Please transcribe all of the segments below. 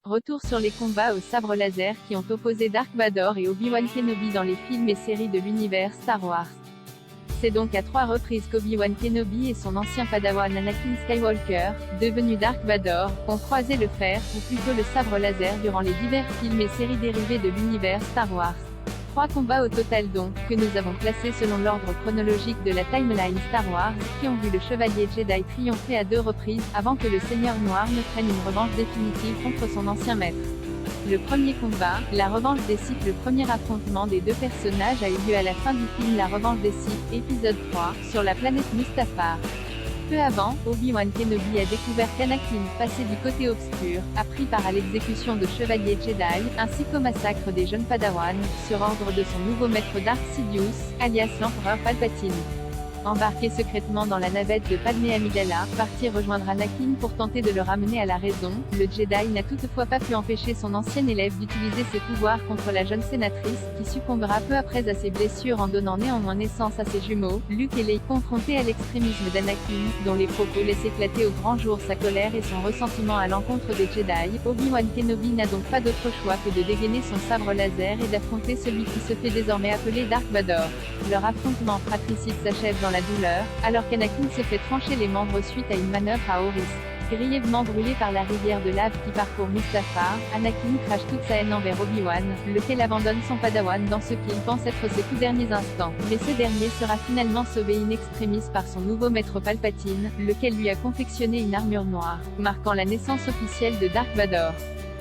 Retour sur les combats au sabre laser qui ont opposé Dark Vador et Obi-Wan Kenobi dans les films et séries de l'univers Star Wars. C'est donc à 3 reprises qu'Obi-Wan Kenobi et son ancien padawan Anakin Skywalker, devenu Dark Vador, ont croisé le fer, ou plutôt le sabre laser durant les divers films et séries dérivées de l'univers Star Wars. 3 combats au total donc, que nous avons classés selon l'ordre chronologique de la timeline Star Wars, qui ont vu le chevalier Jedi triompher à 2 reprises, avant que le Seigneur Noir ne prenne une revanche définitive contre son ancien maître. Le premier combat, la revanche des Sith. Le premier affrontement des 2 personnages a eu lieu à la fin du film La Revanche des Sith, épisode 3, sur la planète Mustafar. Peu avant, Obi-Wan Kenobi a découvert qu'Anakin, passé du côté obscur, a pris part à l'exécution de chevaliers Jedi, ainsi qu'au massacre des jeunes Padawans, sur ordre de son nouveau maître Darth Sidious, alias l'empereur Palpatine. Embarqué secrètement dans la navette de Padmé Amidala, parti rejoindre Anakin pour tenter de le ramener à la raison, le Jedi n'a toutefois pas pu empêcher son ancien élève d'utiliser ses pouvoirs contre la jeune sénatrice, qui succombera peu après à ses blessures en donnant néanmoins naissance à ses jumeaux, Luke et Leia. Confronté à l'extrémisme d'Anakin, dont les propos laissent éclater au grand jour sa colère et son ressentiment à l'encontre des Jedi, Obi-Wan Kenobi n'a donc pas d'autre choix que de dégainer son sabre laser et d'affronter celui qui se fait désormais appeler Dark Vador. Leur affrontement fratricide s'achève dans la douleur, alors qu'Anakin se fait trancher les membres suite à une manœuvre à haut risque. Grièvement brûlé par la rivière de lave qui parcourt Mustafar, Anakin crache toute sa haine envers Obi-Wan, lequel abandonne son padawan dans ce qu'il pense être ses tout derniers instants. Mais ce dernier sera finalement sauvé in extremis par son nouveau maître Palpatine, lequel lui a confectionné une armure noire, marquant la naissance officielle de Dark Vador.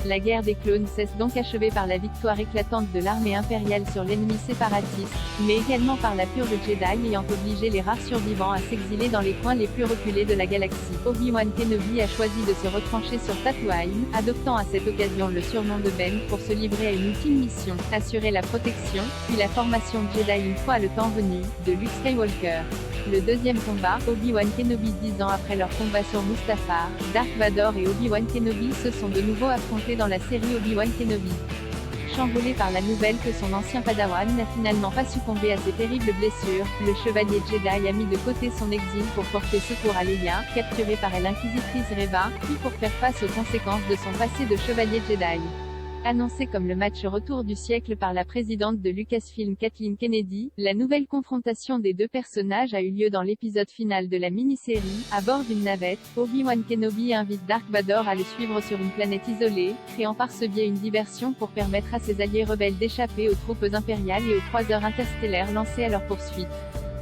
La guerre des clones cesse donc achevée par la victoire éclatante de l'armée impériale sur l'ennemi séparatiste, mais également par la purge Jedi ayant obligé les rares survivants à s'exiler dans les coins les plus reculés de la galaxie. Obi-Wan Kenobi a choisi de se retrancher sur Tatooine, adoptant à cette occasion le surnom de Ben pour se livrer à une ultime mission, assurer la protection, puis la formation Jedi une fois le temps venu, de Luke Skywalker. Le deuxième combat, Obi-Wan Kenobi 10 ans après leur combat sur Mustafar, Dark Vador et Obi-Wan Kenobi se sont de nouveau affrontés dans la série Obi-Wan Kenobi. Chamboulé par la nouvelle que son ancien padawan n'a finalement pas succombé à ses terribles blessures, le chevalier Jedi a mis de côté son exil pour porter secours à Leia, capturée par l'inquisitrice Reva, puis pour faire face aux conséquences de son passé de chevalier Jedi. Annoncé comme le match retour du siècle par la présidente de Lucasfilm Kathleen Kennedy, la nouvelle confrontation des 2 personnages a eu lieu dans l'épisode final de la mini-série. À bord d'une navette, Obi-Wan Kenobi invite Dark Vador à le suivre sur une planète isolée, créant par ce biais une diversion pour permettre à ses alliés rebelles d'échapper aux troupes impériales et aux croiseurs interstellaires lancés à leur poursuite.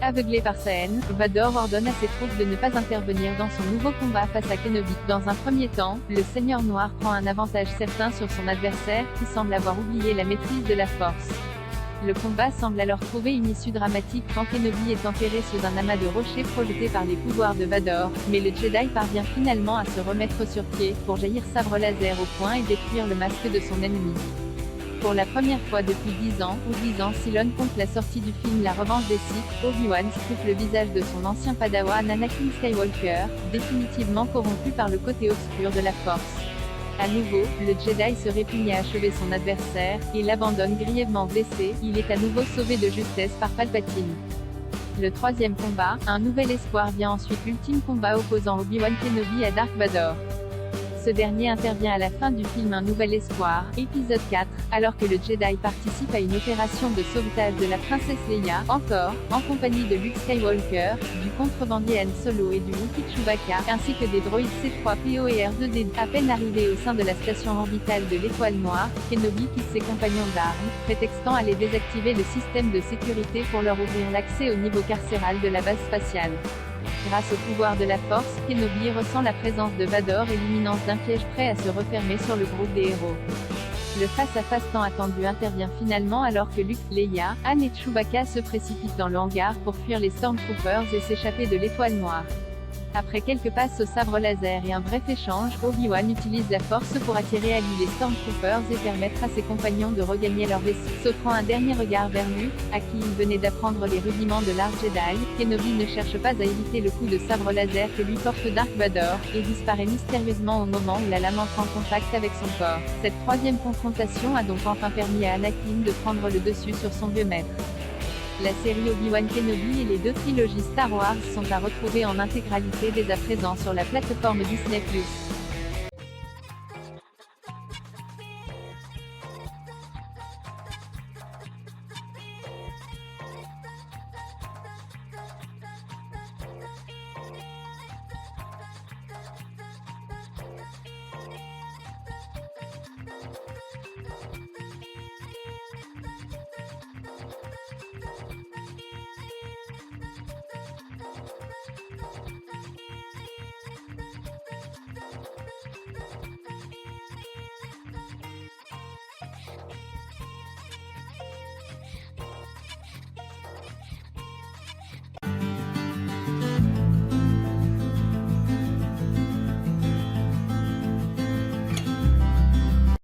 Aveuglé par sa haine, Vador ordonne à ses troupes de ne pas intervenir dans son nouveau combat face à Kenobi. Dans un premier temps, le Seigneur Noir prend un avantage certain sur son adversaire, qui semble avoir oublié la maîtrise de la force. Le combat semble alors trouver une issue dramatique quand Kenobi est enterré sous un amas de rochers projetés par les pouvoirs de Vador, mais le Jedi parvient finalement à se remettre sur pied, pour jaillir sabre laser au poing et détruire le masque de son ennemi. Pour la première fois depuis 10 ans, ou 10 ans si l'on compte la sortie du film La Revanche des Sith, Obi-Wan scrute le visage de son ancien padawan Anakin Skywalker, définitivement corrompu par le côté obscur de la Force. À nouveau, le Jedi se répugne à achever son adversaire, et l'abandonne grièvement blessé. Il est à nouveau sauvé de justesse par Palpatine. Le troisième combat, un nouvel espoir vient ensuite. L'ultime combat opposant Obi-Wan Kenobi à Dark Vador. Ce dernier intervient à la fin du film Un Nouvel Espoir, épisode 4, alors que le Jedi participe à une opération de sauvetage de la princesse Leia, encore, en compagnie de Luke Skywalker, du contrebandier Han Solo et du Wookiee Chewbacca, ainsi que des droïdes C-3PO et R2-D2. À peine arrivé au sein de la station orbitale de l'Étoile Noire, Kenobi quitte ses compagnons d'armes, prétextant à les désactiver le système de sécurité pour leur ouvrir l'accès au niveau carcéral de la base spatiale. Grâce au pouvoir de la Force, Kenobi ressent la présence de Vador et l'imminence d'un piège prêt à se refermer sur le groupe des héros. Le face-à-face tant attendu intervient finalement alors que Luke, Leia, Han et Chewbacca se précipitent dans le hangar pour fuir les Stormtroopers et s'échapper de l'Étoile Noire. Après quelques passes au sabre laser et un bref échange, Obi-Wan utilise la force pour attirer à lui les Stormtroopers et permettre à ses compagnons de regagner leur vaisseau. S'offrant un dernier regard vers Luke, à qui il venait d'apprendre les rudiments de l'art Jedi, Kenobi ne cherche pas à éviter le coup de sabre laser que lui porte Dark Vador, et disparaît mystérieusement au moment où la lame entre en contact avec son corps. Cette troisième confrontation a donc enfin permis à Anakin de prendre le dessus sur son vieux maître. La série Obi-Wan Kenobi et les 2 trilogies Star Wars sont à retrouver en intégralité dès à présent sur la plateforme Disney+.